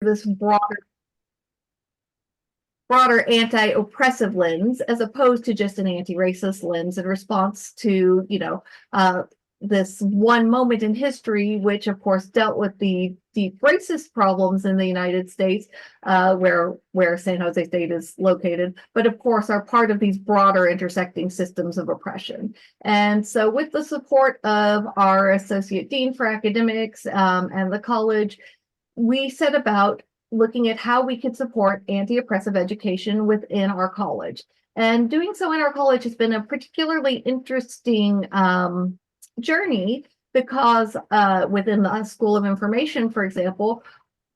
this broader anti-oppressive lens, as opposed to just an anti-racist lens in response to, this one moment in history, which of course dealt with the deep racist problems in the United States, where San Jose State is located, but of course are part of these broader intersecting systems of oppression. And so with the support of our Associate Dean for Academics and the college, we set about looking at how we could support anti-oppressive education within our college. And doing so in our college has been a particularly interesting journey, because within the School of Information, for example,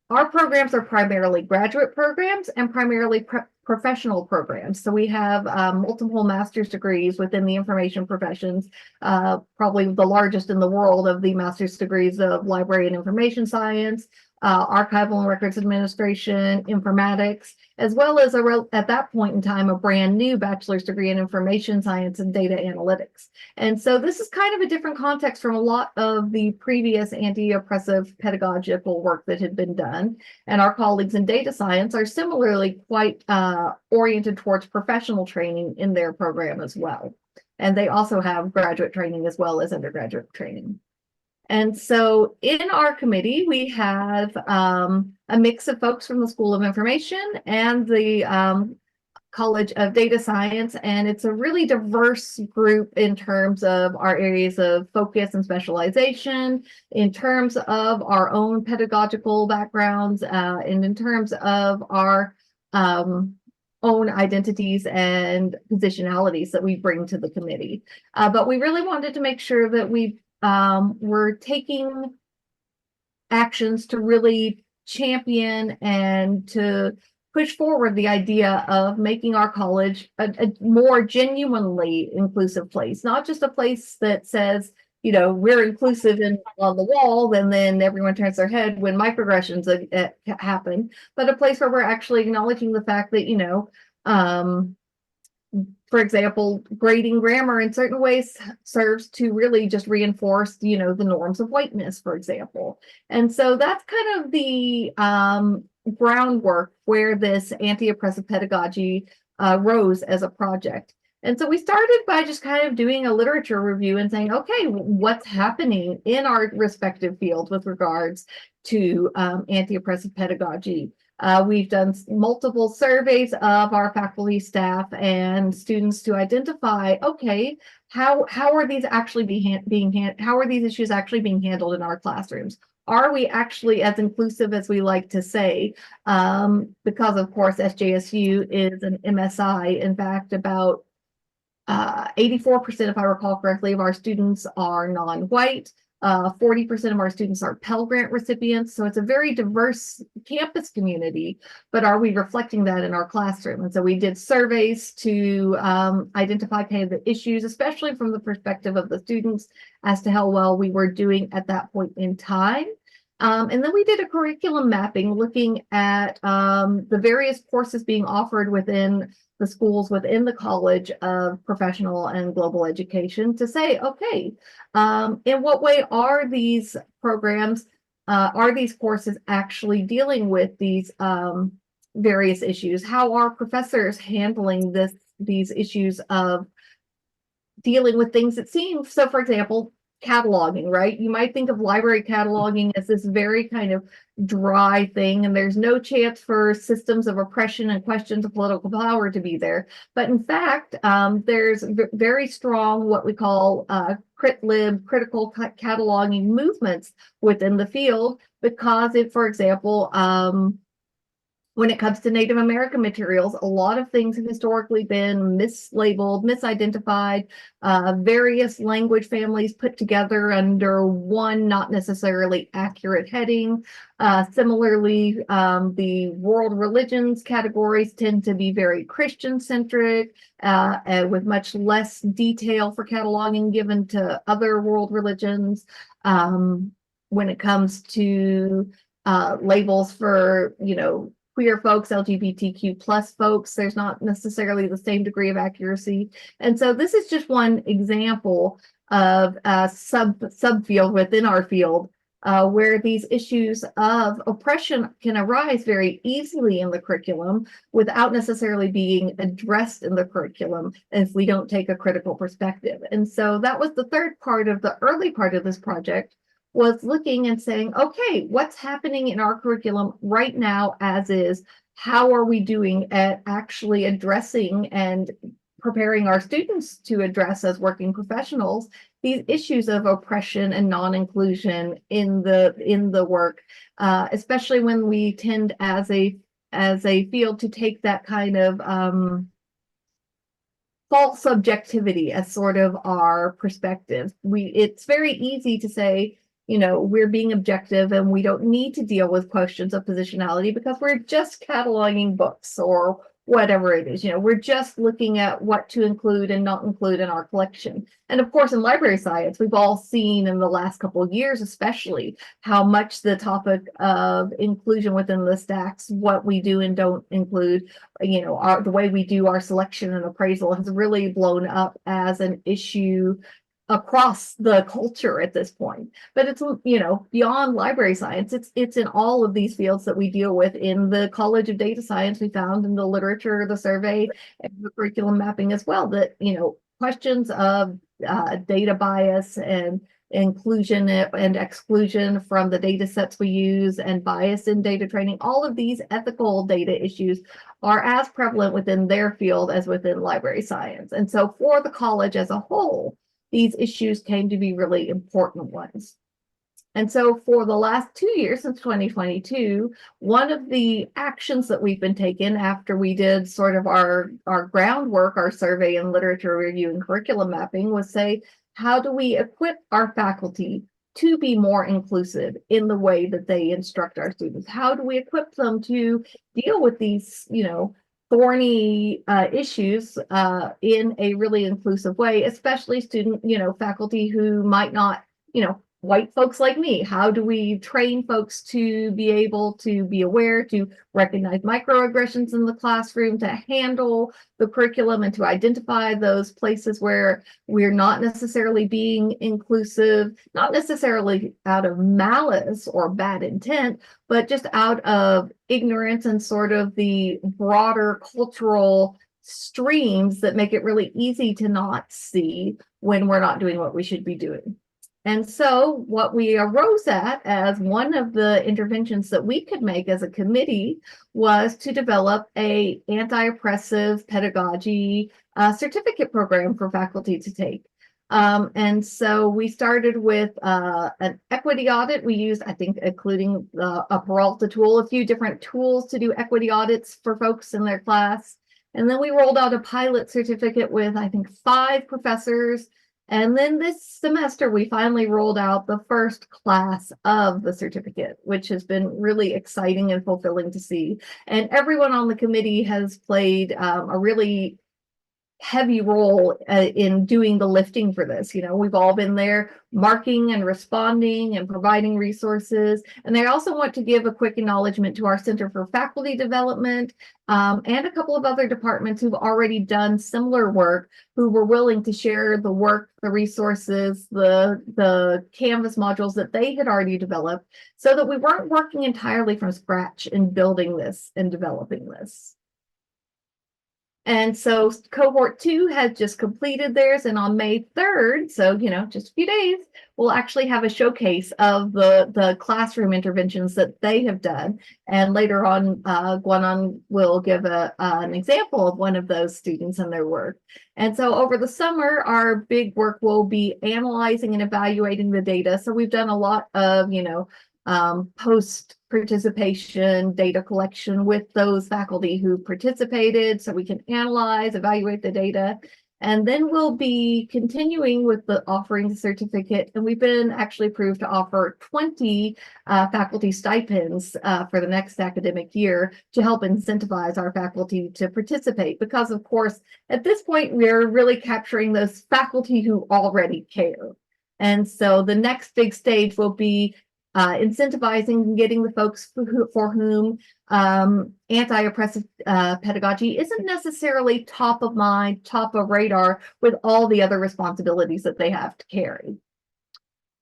our programs are primarily graduate programs and primarily professional programs. So we have multiple master's degrees within the information professions, probably the largest in the world of the master's degrees of library and information science, archival and records administration, informatics, as well as at that point in time, a brand new bachelor's degree in information science and data analytics. And so this is kind of a different context from a lot of the previous anti-oppressive pedagogical work that had been done. And our colleagues in data science are similarly quite oriented towards professional training in their program as well. And they also have graduate training as well as undergraduate training. And so in our committee, we have a mix of folks from the School of Information and the College of Data Science, and it's a really diverse group in terms of our areas of focus and specialization, in terms of our own pedagogical backgrounds, and in terms of our own identities and positionalities that we bring to the committee. But we really wanted to make sure that we're taking actions to really champion and to push forward the idea of making our college a more genuinely inclusive place, not just a place that says, we're inclusive on the wall, and then everyone turns their head when microaggressions happen, but a place where we're actually acknowledging the fact that, for example, grading grammar in certain ways serves to really just reinforce, the norms of whiteness, for example. And so that's kind of the groundwork where this anti-oppressive pedagogy rose as a project. And so we started by just kind of doing a literature review and saying, okay, what's happening in our respective fields with regards to anti-oppressive pedagogy? We've done multiple surveys of our faculty, staff, and students to identify, okay, how are these actually how are these issues actually being handled in our classrooms? Are we actually as inclusive as we like to say? Because of course, SJSU is an MSI. In fact, about 84%, if I recall correctly, of our students are non-white. 40% of our students are Pell Grant recipients, so it's a very diverse campus community, but are we reflecting that in our classroom? And so we did surveys to identify kind of the issues, especially from the perspective of the students, as to how well we were doing at that point in time. And then we did a curriculum mapping looking at the various courses being offered within the schools within the College of Professional and Global Education to say, okay, in what way are these programs, are these courses actually dealing with these various issues? How are professors handling these issues of dealing with things that seem, so for example, cataloging, right? You might think of library cataloging as this very kind of dry thing, and there's no chance for systems of oppression and questions of political power to be there. But in fact, there's very strong what we call critical cataloging movements within the field, because it, for example, when it comes to Native American materials, a lot of things have historically been mislabeled, misidentified, various language families put together under one not necessarily accurate heading. Similarly, the world religions categories tend to be very Christian-centric, with much less detail for cataloging given to other world religions. When it comes to labels for, queer folks, LGBTQ plus folks, there's not necessarily the same degree of accuracy. And so this is just one example of a subfield within our field where these issues of oppression can arise very easily in the curriculum without necessarily being addressed in the curriculum if we don't take a critical perspective. And so that was the third part of the early part of this project, was looking and saying, okay, what's happening in our curriculum right now as is? How are we doing at actually addressing and preparing our students to address as working professionals these issues of oppression and non-inclusion in the work, especially when we tend as a field to take that kind of false subjectivity as sort of our perspective. It's very easy to say, you know, we're being objective and we don't need to deal with questions of positionality because we're just cataloging books or whatever it is. You know, we're just looking at what to include and not include in our collection. And of course, in library science, we've all seen in the last couple of years, especially, how much the topic of inclusion within the stacks, what we do and don't include, you know, the way we do our selection and appraisal has really blown up as an issue across the culture at this point. But it's, you know, beyond library science, it's in all of these fields that we deal with. In the College of Data Science, we found in the literature, the survey, and the curriculum mapping as well, that, you know, questions of data bias and inclusion and exclusion from the data sets we use and bias in data training, all of these ethical data issues are as prevalent within their field as within library science. And so for the college as a whole, these issues came to be really important ones. And so for the last 2 years, since 2022, one of the actions that we've been taking after we did sort of our groundwork, our survey and literature review and curriculum mapping, was say, how do we equip our faculty to be more inclusive in the way that they instruct our students? How do we equip them to deal with these, you know, thorny issues in a really inclusive way, especially faculty who might not, you know, white folks like me? How do we train folks to be able to be aware, to recognize microaggressions in the classroom, to handle the curriculum, and to identify those places where we're not necessarily being inclusive, not necessarily out of malice or bad intent, but just out of ignorance and sort of the broader cultural streams that make it really easy to not see when we're not doing what we should be doing. And so what we arose at as one of the interventions that we could make as a committee was to develop a anti-oppressive pedagogy certificate program for faculty to take. And so we started with an equity audit. We used, I think, including a Peralta tool, a few different tools to do equity audits for folks in their class. And then we rolled out a pilot certificate with, I think, 5 professors. And then this semester, we finally rolled out the first class of the certificate, which has been really exciting and fulfilling to see. And everyone on the committee has played a really heavy role in doing the lifting for this. You know, we've all been there marking and responding and providing resources. And I also want to give a quick acknowledgement to our Center for Faculty Development and a couple of other departments who've already done similar work, who were willing to share the work, the resources, the Canvas modules that they had already developed, so that we weren't working entirely from scratch in building this and developing this. And so cohort 2 has just completed theirs, and on May 3rd, so, you know, just a few days, we'll actually have a showcase of the classroom interventions that they have done. And later on, Guannan will give an example of one of those students and their work. And so over the summer, our big work will be analyzing and evaluating the data. So we've done a lot of, you know, post-participation data collection with those faculty who participated, so we can analyze, evaluate the data. And then we'll be continuing with the offering the certificate, and we've been actually approved to offer 20 faculty stipends for the next academic year to help incentivize our faculty to participate, because of course, at this point, we're really capturing those faculty who already care. And so the next big stage will be incentivizing and getting the folks for whom anti-oppressive pedagogy isn't necessarily top of mind, top of radar with all the other responsibilities that they have to carry.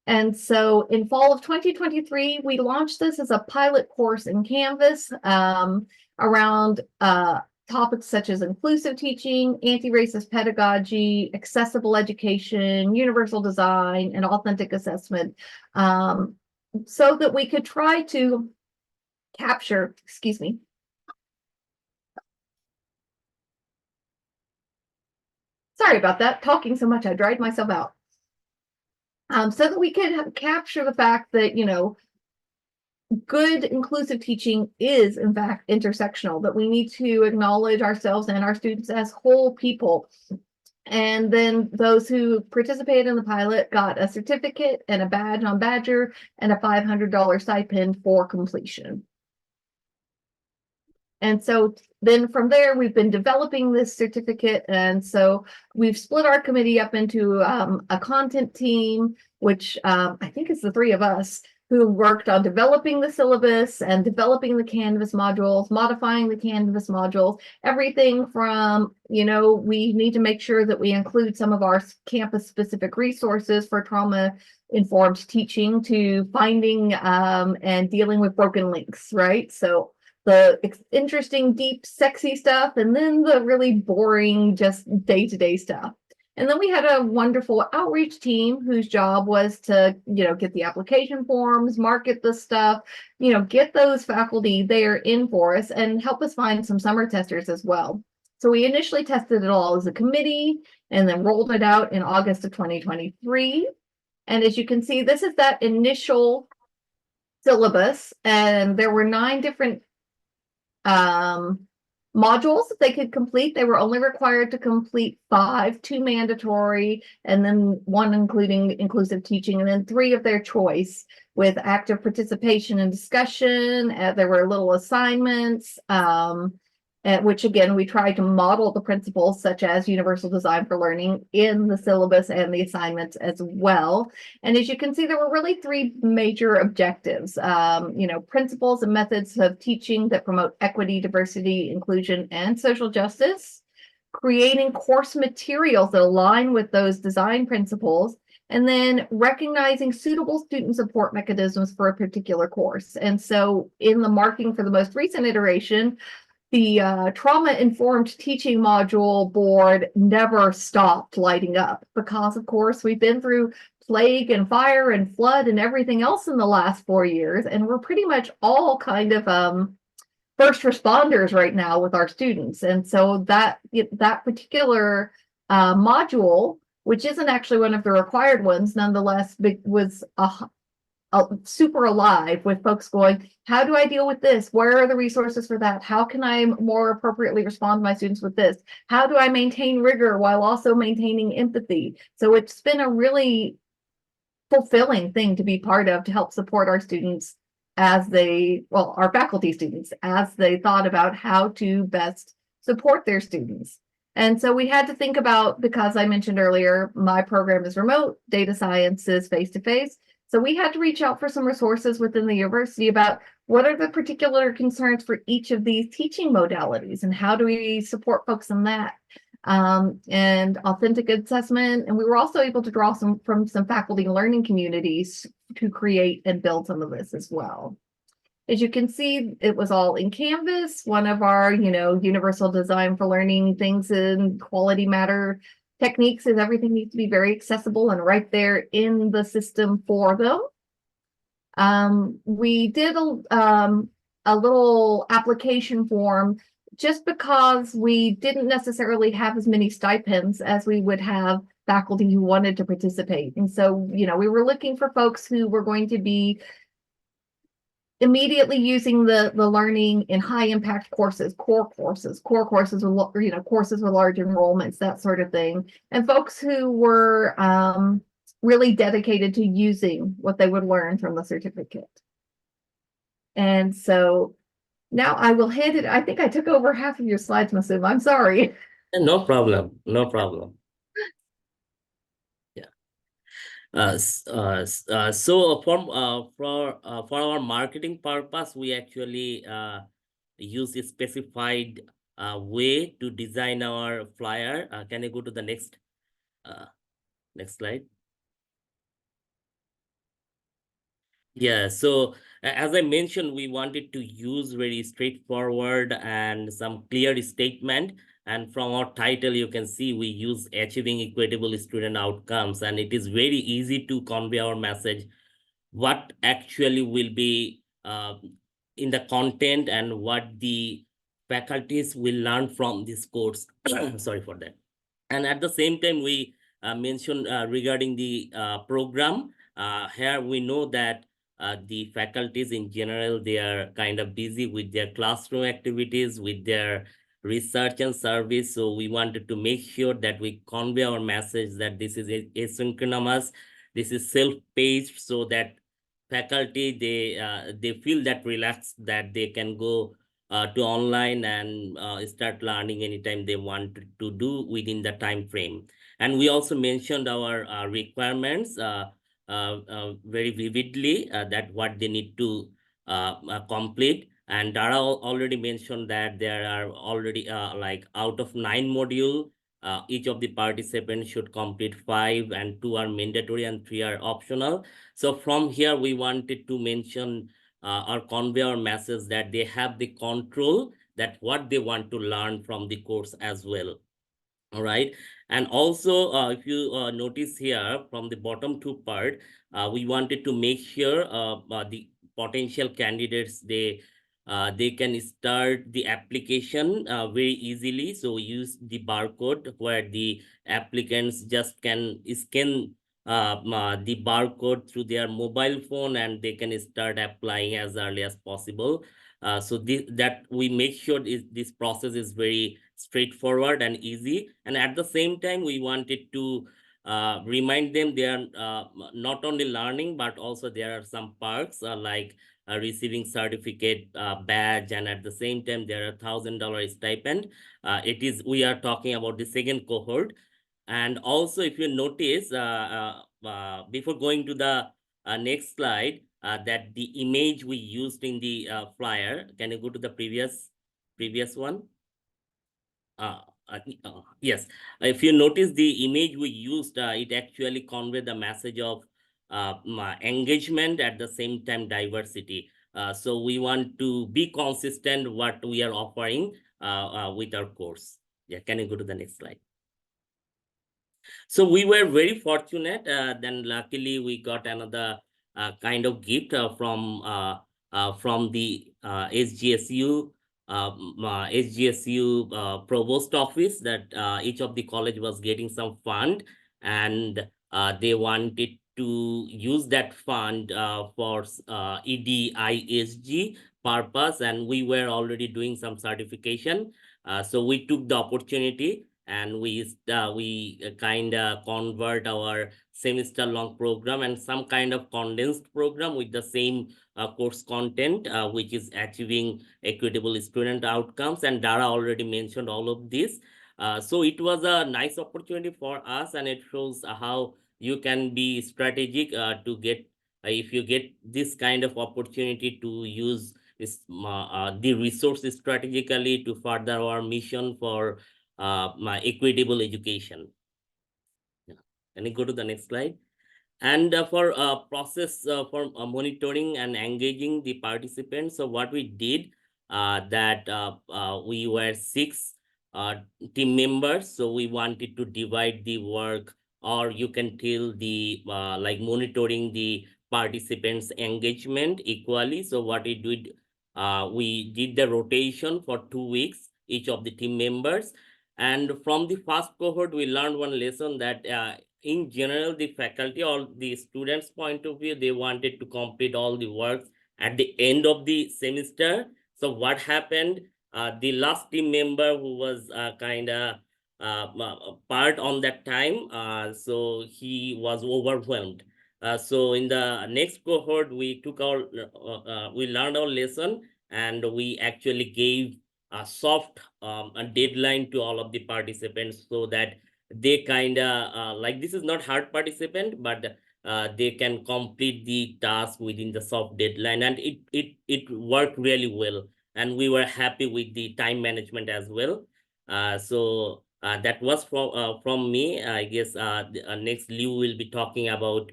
And so in fall of 2023, we launched this as a pilot course in Canvas around topics such as inclusive teaching, anti-racist pedagogy, accessible education, universal design, and authentic assessment, so that we could try to capture, excuse me. Sorry about that, talking so much, I dried myself out. So that we could capture the fact that, you know, good inclusive teaching is in fact intersectional, that we need to acknowledge ourselves and our students as whole people. And then those who participated in the pilot got a certificate and a badge on Badger and a $500 stipend for completion. And so then from there, we've been developing this certificate. And so we've split our committee up into a content team, which I think is the three of us, who worked on developing the syllabus and developing the Canvas modules, modifying the Canvas modules, everything from, you know, we need to make sure that we include some of our campus-specific resources for trauma-informed teaching, to finding and dealing with broken links, right? So the interesting, deep, sexy stuff, and then the really boring, just day-to-day stuff. And then we had a wonderful outreach team whose job was to, you know, get the application forms, market the stuff, you know, get those faculty there in for us and help us find some summer testers as well. So we initially tested it all as a committee and then rolled it out in August of 2023. And as you can see, this is that initial syllabus, and there were 9 different modules that they could complete. They were only required to complete 5, 2 mandatory, and then 1 including inclusive teaching, and then 3 of their choice with active participation and discussion. There were little assignments, which again, we tried to model the principles such as universal design for learning in the syllabus and the assignments as well. And as you can see, there were really 3 major objectives, you know, principles and methods of teaching that promote equity, diversity, inclusion, and social justice, creating course materials that align with those design principles, and then recognizing suitable student support mechanisms for a particular course. And so in the marking for the most recent iteration, the trauma-informed teaching module board never stopped lighting up because, of course, we've been through plague and fire and flood and everything else in the last 4 years, and we're pretty much all kind of first responders right now with our students. And so that particular module, which isn't actually one of the required ones, nonetheless, was super alive with folks going, how do I deal with this? Where are the resources for that? How can I more appropriately respond to my students with this? How do I maintain rigor while also maintaining empathy? So it's been a really fulfilling thing to be part of, to help support our students as they, well, our faculty students, as they thought about how to best support their students. And so we had to think about, because I mentioned earlier, my program is remote, data science is face-to-face. So we had to reach out for some resources within the university about what are the particular concerns for each of these teaching modalities and how do we support folks in that, and authentic assessment. And we were also able to draw from some faculty and learning communities to create and build some of this as well. As you can see, it was all in Canvas, one of our, you know, universal design for learning things in quality matter techniques is everything needs to be very accessible and right there in the system for them. We did a little application form just because we didn't necessarily have as many stipends as we would have faculty who wanted to participate. And so, you know, we were looking for folks who were going to be immediately using the learning in high impact courses, core courses with, you know, courses with large enrollments, that sort of thing, and folks who were really dedicated to using what they would learn from the certificate. And so now I will hand it. I think I took over half of your slides, Masum. I'm sorry. No problem. No problem. So for our marketing purpose, we actually use a specified way to design our flyer. Can you go to the next slide? Yeah, so as I mentioned, we wanted to use very straightforward and some clear statement. And from our title, you can see we use achieving equitable student outcomes, and it is very easy to convey our message what actually will be in the content and what the faculties will learn from this course. Sorry for that. And at the same time, we mentioned regarding the program. Here we know that the faculties in general, they are kind of busy with their classroom activities, with their research and service. So we wanted to make sure that we convey our message that this is asynchronous, this is self-paced, so that faculty, they feel that relaxed, that they can go to online and start learning anytime they want to do within the time frame. And we also mentioned our requirements very vividly, that what they need to complete. And Dara already mentioned that there are already like out of 9 modules, each of the participants should complete 5, and 2 are mandatory and 3 are optional. So from here, we wanted to mention or convey our message that they have the control that what they want to learn from the course as well. All right. And also, if you notice here from the bottom 2 part, we wanted to make sure the potential candidates, they can start the application very easily. So use the barcode where the applicants just can scan the barcode through their mobile phone, and they can start applying as early as possible. So that we make sure this process is very straightforward and easy. And at the same time, we wanted to remind them they are not only learning, but also there are some perks like receiving certificate, badge, and at the same time, there are $1,000 stipend. We are talking about the second cohort. And also, if you notice, before going to the next slide, that the image we used in the flyer, can you go to the previous one? Uh, yes, if you notice the image we used, it actually conveyed the message of engagement, at the same time diversity. So we want to be consistent what we are offering with our course. Yeah, can you go to the next slide? So we were very fortunate. Then luckily we got another kind of gift from the SGSU provost office, that each of the college was getting some fund, and they wanted to use that fund for EDISJ purpose, and we were already doing some certification. So we took the opportunity, and we kind of convert our semester long program and some kind of condensed program with the same course content, which is achieving equitable student outcomes. And Dara already mentioned all of this. So it was a nice opportunity for us, and it shows how you can be strategic to get if you get this kind of opportunity to use the resources strategically to further our mission for my equitable education. Yeah. Can you go to the next slide? And for process for monitoring and engaging the participants, so what we did, that we were 6 uh, team members, so we wanted to divide the work, or you can tell the like monitoring the participants engagement equally. So what we did the rotation for 2 weeks each of the team members. And from the first cohort, we learned one lesson, that in general, the faculty or the students' point of view, they wanted to complete all the works at the end of the semester. So what happened? The last team member who was kind of part on that time, so he was overwhelmed. So in the next cohort, we learned our lesson, and we actually gave a soft a deadline to all of the participants, so that they kind of like, this is not hard participant, but they can complete the task within the soft deadline, and it worked really well, and we were happy with the time management as well. That was from me. I guess the next Liu will be talking about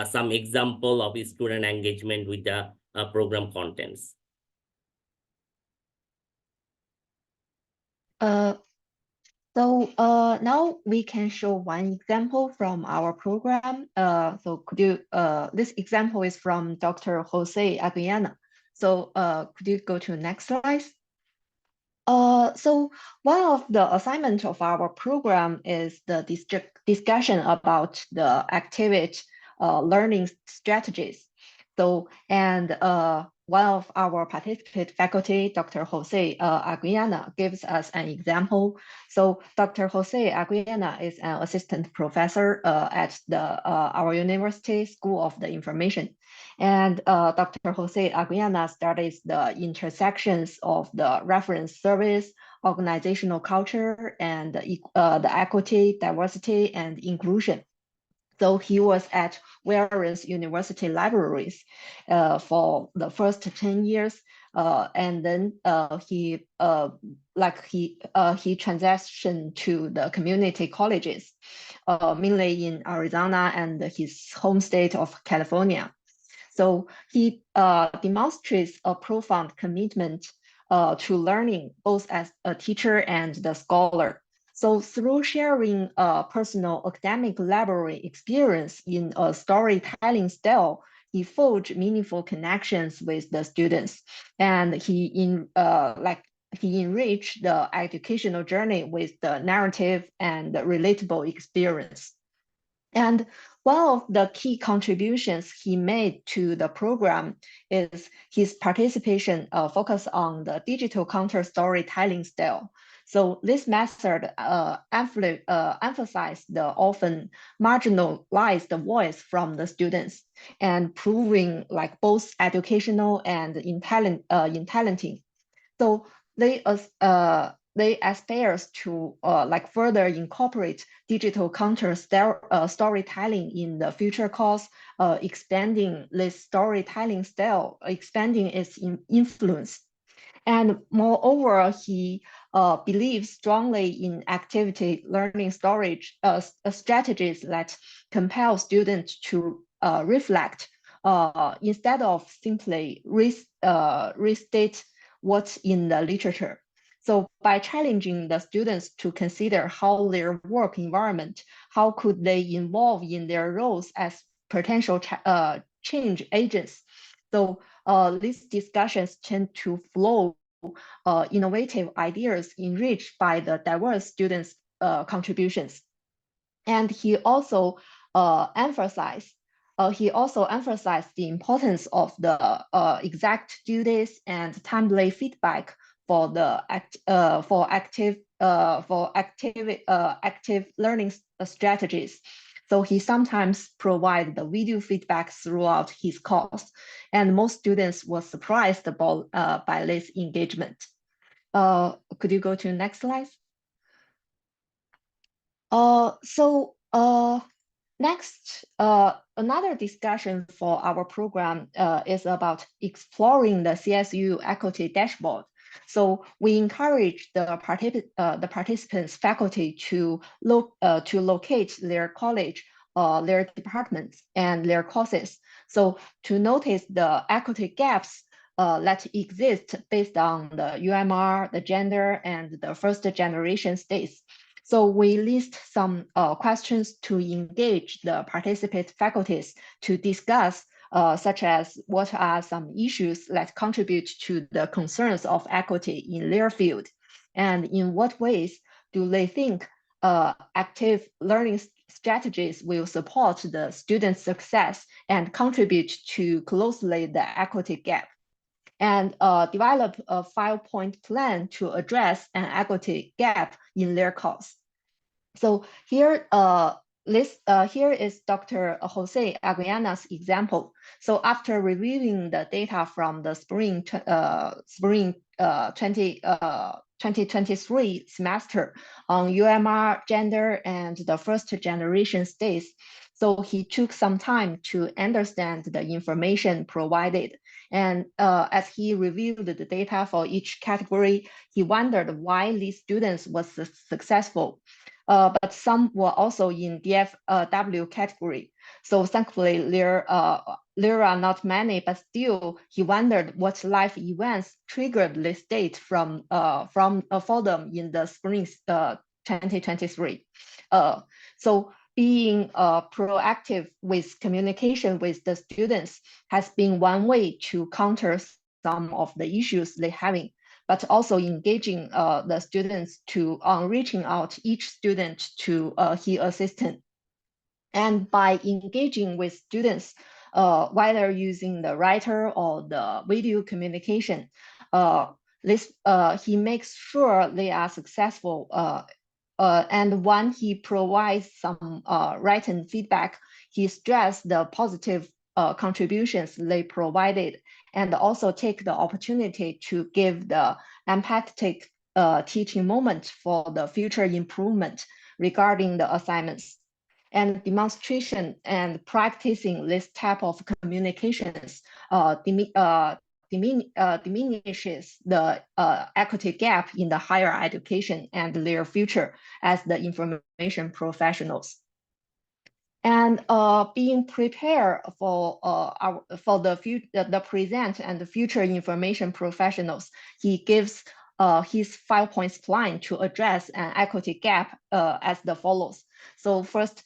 some example of student engagement with the program contents. Now we can show one example from our program. So could you, this example is from Dr. Jose Aguiana. So could you go to the next slide? So one of the assignment of our program is the discussion about the activity learning strategies. So, and one of our participant faculty, Dr. Jose Aguiana, gives us an example. So Dr. Jose Aguiana is an assistant professor at our university School of the Information. And Dr. Jose Aguiana studies the intersections of the reference service, organizational culture, and the equity, diversity, and inclusion. So he was at various university libraries for the first 10 years. And then he transitioned to the community colleges, mainly in Arizona and his home state of California. So he demonstrates a profound commitment to learning, both as a teacher and the scholar. So through sharing personal academic library experience in a storytelling style, he forged meaningful connections with the students, and he enriched the educational journey with the narrative and the relatable experience. And one of the key contributions he made to the program is his participation focused on the digital counter storytelling style. So this method emphasized the often marginalized voice from the students and proving like both educational and intelligent. So they aspires to like further incorporate digital counter storytelling in the future course, expanding this storytelling style, expanding its influence. And moreover, he believes strongly in activity learning storage strategies that compel students to reflect instead of simply restate what's in the literature. So by challenging the students to consider how their work environment, how could they involve in their roles as potential change agents. So these discussions tend to flow innovative ideas enriched by the diverse students' contributions. And he also emphasized the importance of the exact duties and timely feedback for the active learning strategies. So he sometimes provides the video feedback throughout his course, and most students were surprised about by this engagement. Could you go to the next slide? Next, another discussion for our program is about exploring the CSU equity dashboard. So we encourage the participants, faculty to locate their college, their departments, and their courses. So to notice the equity gaps that exist based on the UMR, the gender, and the first generation states. So we list some questions to engage the participant faculties to discuss, such as what are some issues that contribute to the concerns of equity in their field, and in what ways do they think active learning strategies will support the student success and contribute to closely the equity gap, and develop a 5-point plan to address an equity gap in their course. So here, here is Dr. Jose Aguiana's example. So after reviewing the data from the spring 2023 semester on UMR, gender, and the first generation states, so he took some time to understand the information provided And as he reviewed the data for each category, he wondered why these students were successful. But some were also in DFW category. So thankfully, there are not many, but still, he wondered what life events triggered this state for them in the spring 2023. So being proactive with communication with the students has been one way to counter some of the issues they're having, but also engaging the students to reaching out each student to his assistant. And by engaging with students, whether using the writer or the video communication, he makes sure they are successful. And when he provides some written feedback, he stressed the positive contributions they provided, and also take the opportunity to give the empathetic teaching moment for the future improvement regarding the assignments. And demonstration and practicing this type of communications diminishes the equity gap in the higher education and their future as the information professionals. And being prepared for the present and the future information professionals, he gives his 5-point plan to address an equity gap as the follows. So first,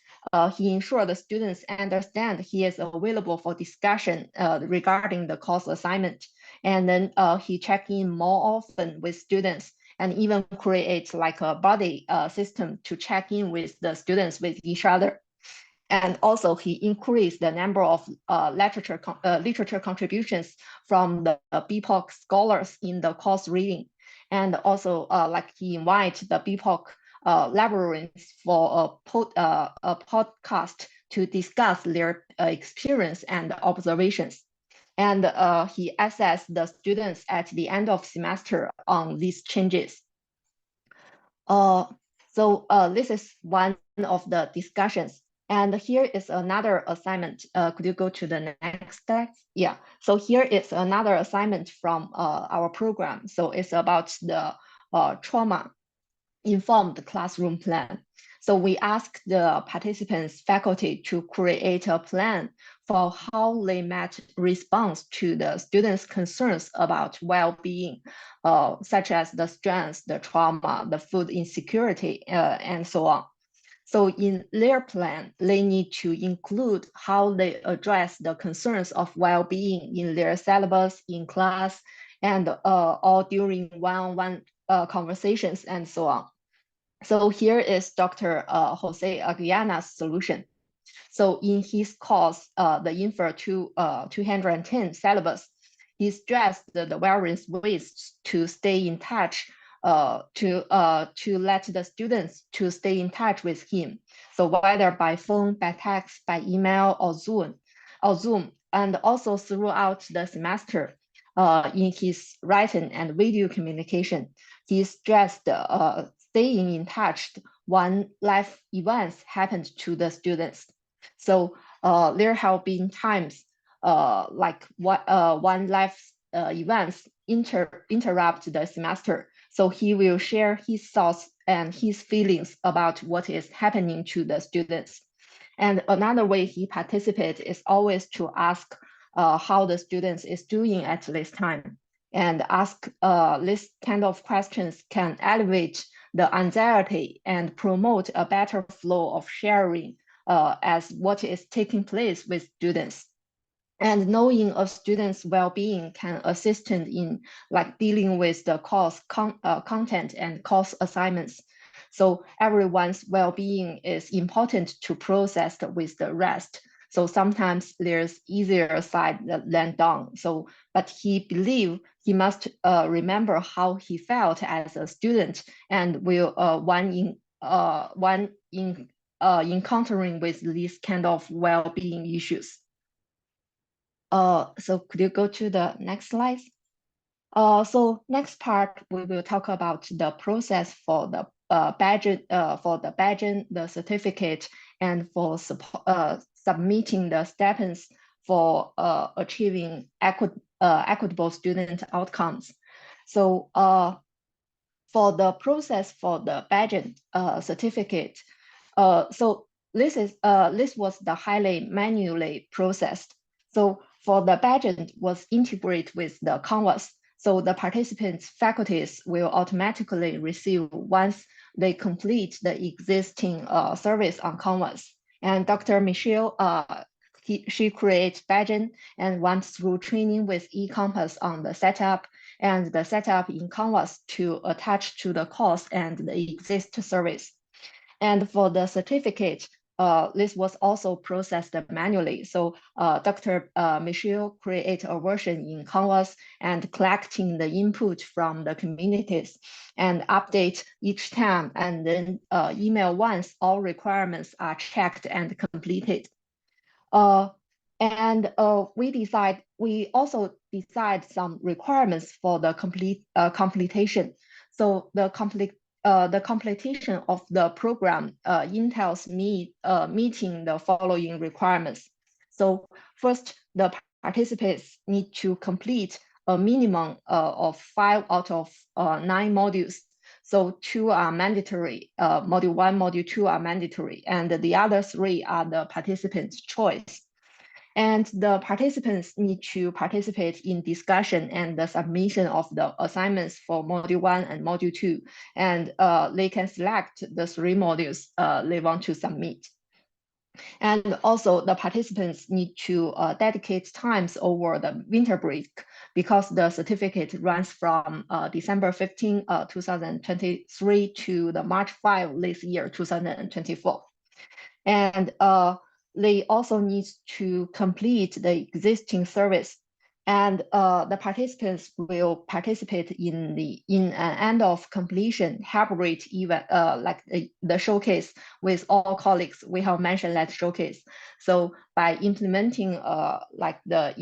he ensured the students understand he is available for discussion regarding the course assignment. And then he check in more often with students and even create like a buddy system to check in with the students with each other. And also he increased the number of literature contributions from the BPOC scholars in the course reading. And also like he invited the BPOC librarians for a podcast to discuss their experience and observations. And he assessed the students at the end of semester on these changes. So this is one of the discussions. And here is another assignment. Could you go to the next slide? Yeah, so here is another assignment from our program. So it's about the trauma-informed classroom plan. So we asked the participants, faculty to create a plan for how they might respond to the students' concerns about well-being, such as the stress, the trauma, the food insecurity, and so on. So in their plan, they need to include how they address the concerns of well-being in their syllabus, in class, and or during one-on-one conversations and so on. So here is Dr. Jose Aguiana's solution. So in his course, the Info 210 syllabus, he stressed the various ways to stay in touch, to let the students to stay in touch with him. So whether by phone, by text, by email, or Zoom, and also throughout the semester, in his written and video communication, he stressed staying in touch when life events happened to the students. So there have been times like when life events interrupt the semester. So he will share his thoughts and his feelings about what is happening to the students. And another way he participates is always to ask how the students is doing at this time, and ask this kind of questions can elevate the anxiety and promote a better flow of sharing as what is taking place with students. And knowing a student's well-being can assist in like dealing with the course content and course assignments. So everyone's well-being is important to process with the rest. So sometimes there's easier side than done. So, but he believed he must remember how he felt as a student, and will encountering with these kind of well-being issues. So could you go to the next slide? So next part, we will talk about the process for the badge, the certificate, and for submitting the stipends for achieving equitable student outcomes. So for the process for the badging certificate, so this was the highly manually processed. So for the badging was integrated with the Canvas. So the participants' faculties will automatically receive once they complete the existing service on Canvas. And Dr. Michele, she creates badging and went through training with eCampus on the setup and the setup in Canvas to attach to the course and the exist service. And for the certificate, this was also processed manually. So Dr. Michele created a version in Canvas and collecting the input from the communities and update each time and then email once all requirements are checked and completed. We also decide some requirements for the completion. So the completion of the program entails meeting the following requirements. So first, the participants need to complete a minimum of 5 out of 9 modules. So 2 are mandatory, module 1, module 2 are mandatory, and the other 3 are the participant's choice. And the participants need to participate in discussion and the submission of the assignments for module 1 and module 2. And they can select the 3 modules they want to submit. And also the participants need to dedicate times over the winter break because the certificate runs from December 15, 2023 to the March 5 this year, 2024. And they also need to complete the existing service. And the participants will participate in an end of completion hybrid event, like the showcase with all colleagues. We have mentioned that showcase. So by implementing like the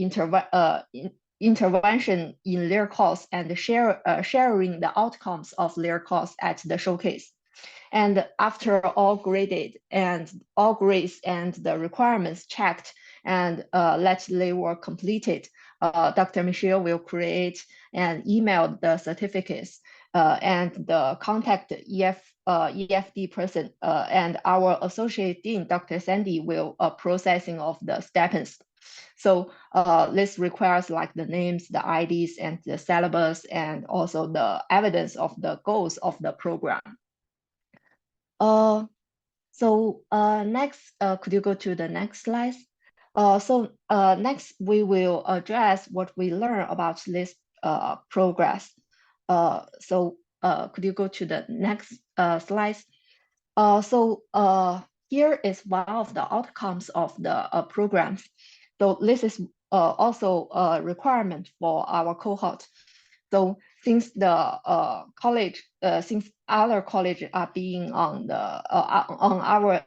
intervention in their course and sharing the outcomes of their course at the showcase. And after all graded and all grades and the requirements checked and that they were completed, Dr. Michele will create and email the certificates and the contact EFD person and our associate dean, Dr. Sandy, will processing of the stipends. So this requires like the names, the IDs, and the syllabus, and also the evidence of the goals of the program. Next, could you go to the next slide? Next, we will address what we learned about this progress. Could you go to the next slide? Here is one of the outcomes of the programs. So this is also a requirement for our cohort. So since the since other colleges are being on the on our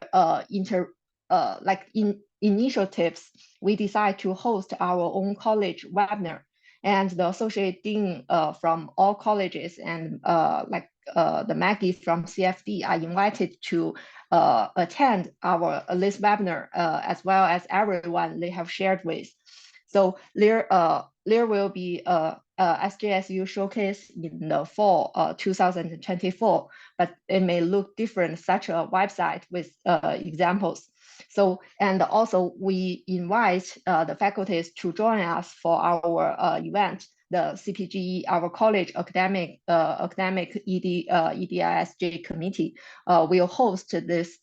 initiatives, we decide to host our own college webinar, and the associate dean from all colleges and the Maggie from CFD are invited to attend this webinar as well as everyone they have shared with. So there will be a SJSU showcase in the fall 2024, but it may look different, such a website with examples. So, and also we invite the faculties to join us for our event. The CPGE, our college academic EDISJ committee will host this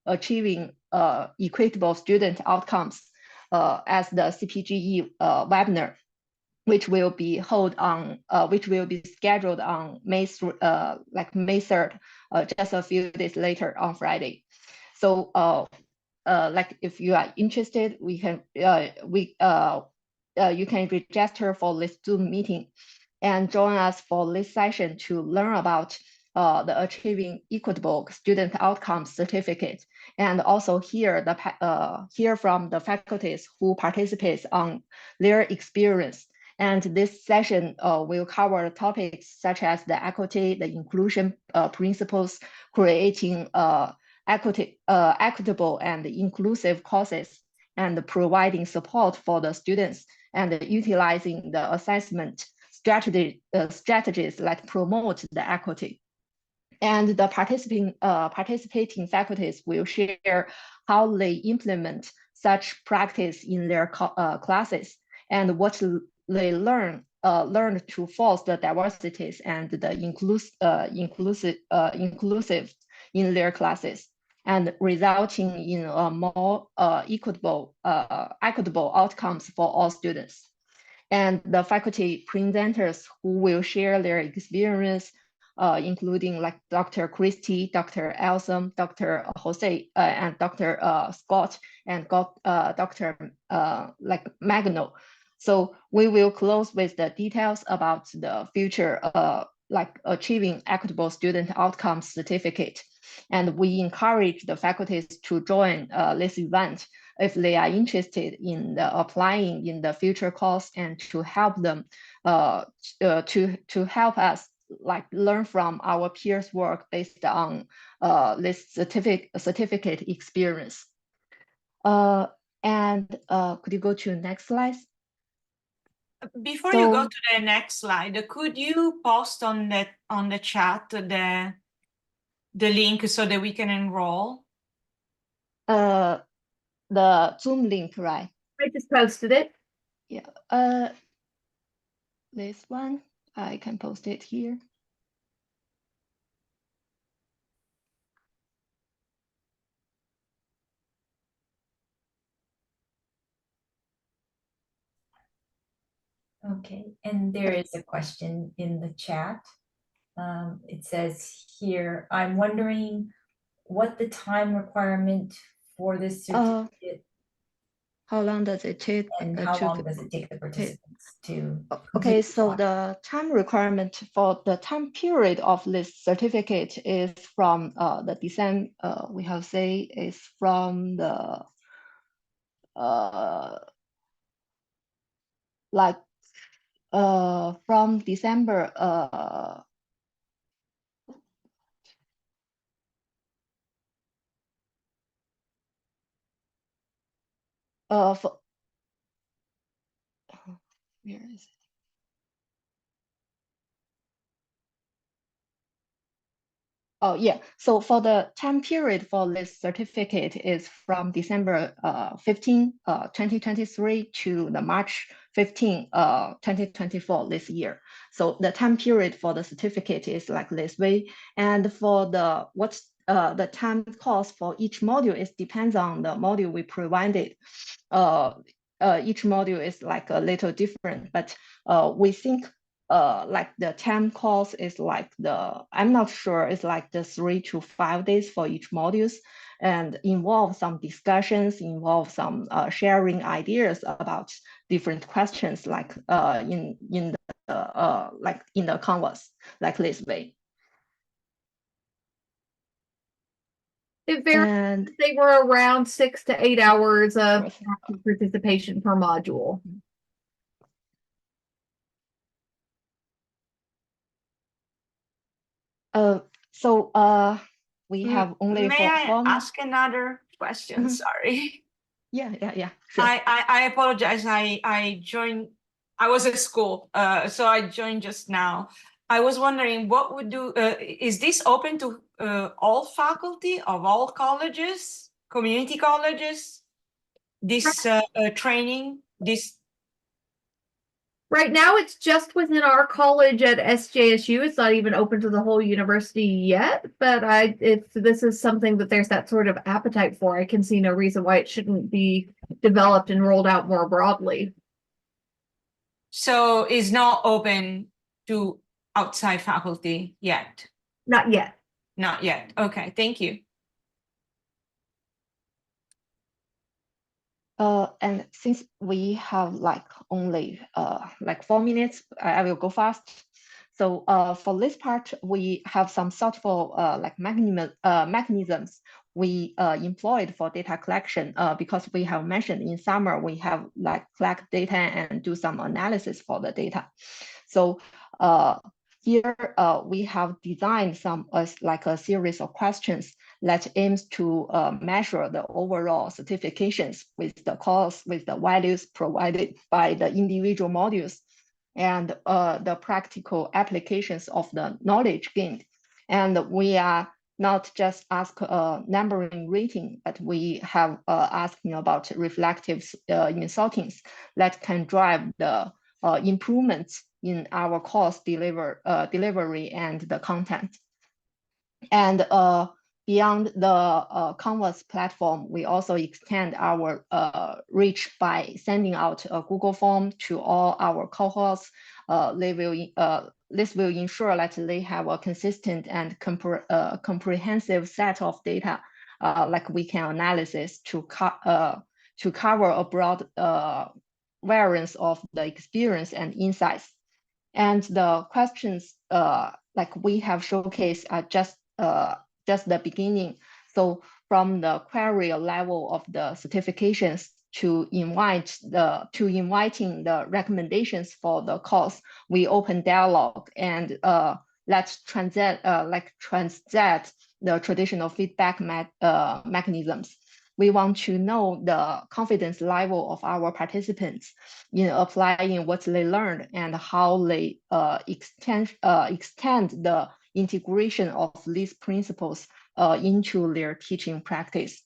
achieving equitable student outcomes as the CPGE webinar, which will be held on, which will be scheduled on May 3rd, just a few days later on Friday. So, if you are interested, we can you can register for this Zoom meeting and join us for this session to learn about the Achieving Equitable Student Outcomes certificate, and also hear from the faculties who participate on their experience. And this session will cover topics such as the equity, the inclusion principles, creating equitable and inclusive courses, and providing support for the students, and utilizing the assessment strategies that promote the equity. And the participating faculties will share how they implement such practice in their classes and what they learned to foster diversities and the inclusive in their classes, and resulting in a more equitable outcomes for all students. And the faculty presenters who will share their experience, including like Dr. Christie, Dr. Elsom, Dr. Jose, and Dr. Scott, and Dr. like Magno. So we will close with the details about the future like achieving equitable student outcomes certificate. And we encourage the faculties to join this event if they are interested in applying in the future course, and to help them to help us like learn from our peers' work based on this certificate experience. And could you go to the next slide? Before you go to the next slide, could you post on the chat the link so that we can enroll? The Zoom link, right? I just posted it. Yeah. This one, I can post it here. Okay, and there is a question in the chat. It says here, I'm wondering what the time requirement for this certificate. How long does it take? And how long does it take the participants to? Okay, so the time requirement for the time period of this certificate is from the December, we have say is from the like from December for where is it? Oh yeah, so for the time period for this certificate is from December 15, 2023 to the March 15, 2024 this year. So the time period for the certificate is like this way. And for the the time cost for each module is depends on the module we provided. Each module is like a little different, but we think like the time course is like I'm not sure, it's like the 3 to 5 days for each modules, and involve some discussions, involve some sharing ideas about different questions, like in the like in the Canvas, like this way. It varies. They were around 6 to 8 hours of active participation per module. So we have only May I ask another question? Sorry. Yeah, sure. I apologize. I joined, I was at school, so I joined just now. I was wondering what would do, is this open to all faculty of all colleges, community colleges, this training, this? Right now, it's just within our college at SJSU. It's not even open to the whole university yet, but if this is something that there's that sort of appetite for, I can see no reason why it shouldn't be developed and rolled out more broadly. So it's not open to outside faculty yet? Not yet. Not yet. Okay, thank you. And since we have like only like 4 minutes, I will go fast. So for this part, we have some thoughtful like mechanisms we employed for data collection, because we have mentioned in summer we have like collect data and do some analysis for the data. So here we have designed some like a series of questions that aims to measure the overall certifications with the course, with the values provided by the individual modules, and the practical applications of the knowledge gained. And we are not just ask numbering rating, but we have asking about reflective insultings that can drive the improvements in our course delivery and the content. And beyond the Canvas platform, we also extend our reach by sending out a Google form to all our cohorts. This will ensure that they have a consistent and comprehensive set of data, like we can analysis to cover a broad variance of the experience and insights. And the questions like we have showcased are just the beginning. So from the query level of the certifications to inviting the recommendations for the course, we open dialogue and let's transit the traditional feedback mechanisms. We want to know the confidence level of our participants in applying what they learned and how they extend the integration of these principles into their teaching practice.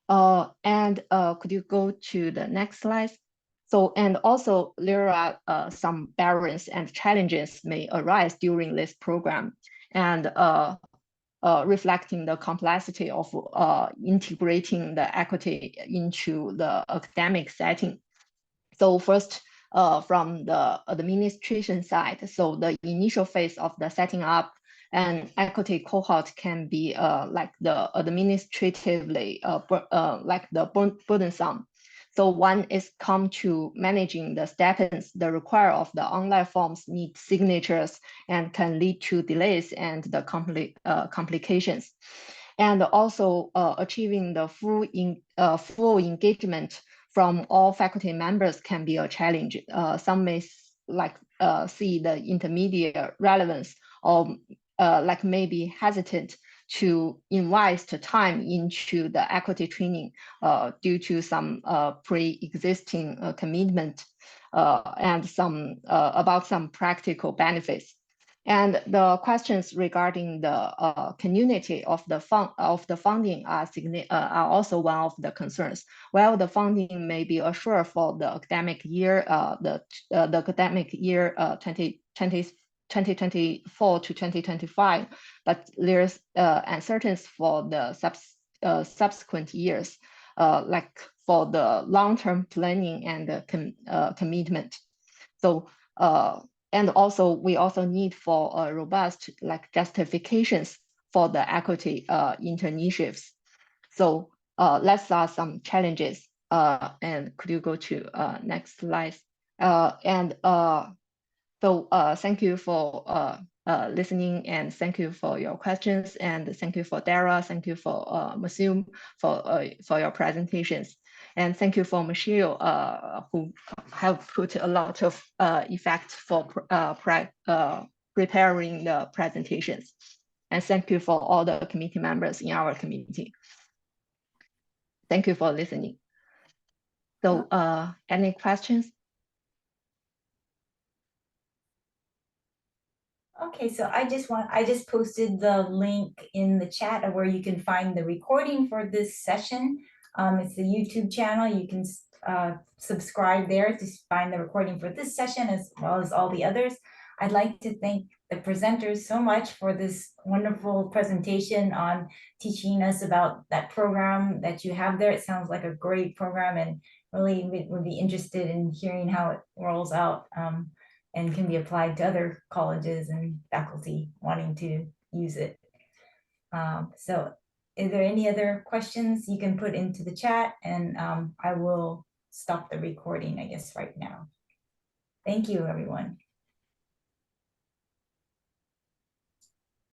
And could you go to the next slide? So, and also there are some barriers and challenges may arise during this program, and reflecting the complexity of integrating the equity into the academic setting. So first, from the administration side, so the initial phase of the setting up an equity cohort can be like the administratively like the burdensome. So one is come to managing the stipends, the require of the online forms need signatures and can lead to delays and the complications. And also achieving the full engagement from all faculty members can be a challenge. Some may like see the intermediate relevance or like maybe hesitant to invest time into the equity training due to some pre-existing commitment and some about some practical benefits. And the questions regarding the community of the funding are also one of the concerns. While the funding may be assured for the academic year, the academic year 2024 to 2025, but there's uncertainty for the subsequent years, like for the long-term planning and commitment. So and also we also need for a robust like justifications for the equity initiatives. So let's start some challenges. And could you go to next slide? So thank you for listening, and thank you for your questions, and thank you for Darra, thank you for Masum for your presentations, and thank you for Michele who have put a lot of effect for preparing the presentations, and thank you for all the committee members in our community. Thank you for listening. So any questions? Okay, so I just posted the link in the chat of where you can find the recording for this session. It's the YouTube channel. You can subscribe there to find the recording for this session as well as all the others. I'd like to thank the presenters so much for this wonderful presentation on teaching us about that program that you have there. It sounds like a great program, and really would be interested in hearing how it rolls out. And can be applied to other colleges and faculty wanting to use it. So is there any other questions you can put into the chat, and I will stop the recording, I guess, right now. Thank you, everyone.